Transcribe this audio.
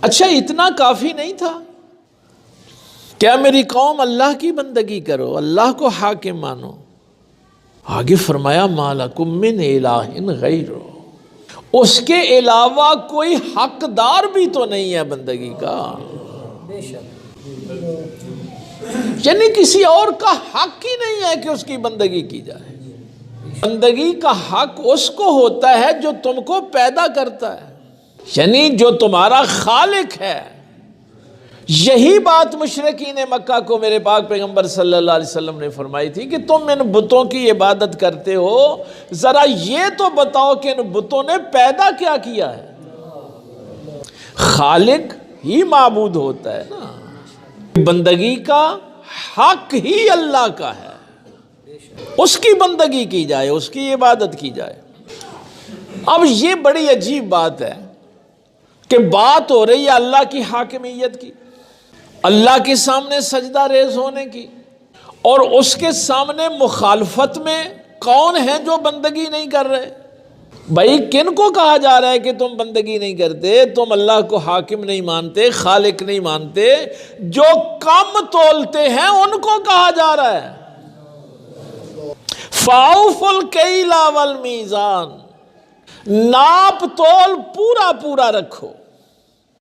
اچھا اتنا کافی نہیں تھا؟ کیا میری قوم اللہ کی بندگی کرو، اللہ کو حاکم مانو؟ آگے فرمایا ما لکم من الہ غیرہ، اس کے علاوہ کوئی حقدار بھی تو نہیں ہے بندگی کا، یعنی کسی اور کا حق ہی نہیں ہے کہ اس کی بندگی کی جائے۔ بندگی کا حق اس کو ہوتا ہے جو تم کو پیدا کرتا ہے، یعنی جو تمہارا خالق ہے۔ یہی بات مشرکین مکہ کو میرے پاک پیغمبر صلی اللہ علیہ وسلم نے فرمائی تھی کہ تم ان بتوں کی عبادت کرتے ہو، ذرا یہ تو بتاؤ کہ ان بتوں نے پیدا کیا کیا ہے؟ خالق ہی معبود ہوتا ہے نا، بندگی کا حق ہی اللہ کا ہے، اس کی بندگی کی جائے، اس کی عبادت کی جائے۔ اب یہ بڑی عجیب بات ہے کہ بات ہو رہی ہے اللہ کی حاکمیت کی، اللہ کے سامنے سجدہ ریز ہونے کی، اور اس کے سامنے مخالفت میں کون ہیں جو بندگی نہیں کر رہے؟ بھائی کن کو کہا جا رہا ہے کہ تم بندگی نہیں کرتے، تم اللہ کو حاکم نہیں مانتے، خالق نہیں مانتے؟ جو کم تولتے ہیں ان کو کہا جا رہا ہے فَأَوْفُوا الْكَيْلَ وَالْمِيزَانَ، ناپ تول پورا پورا رکھو۔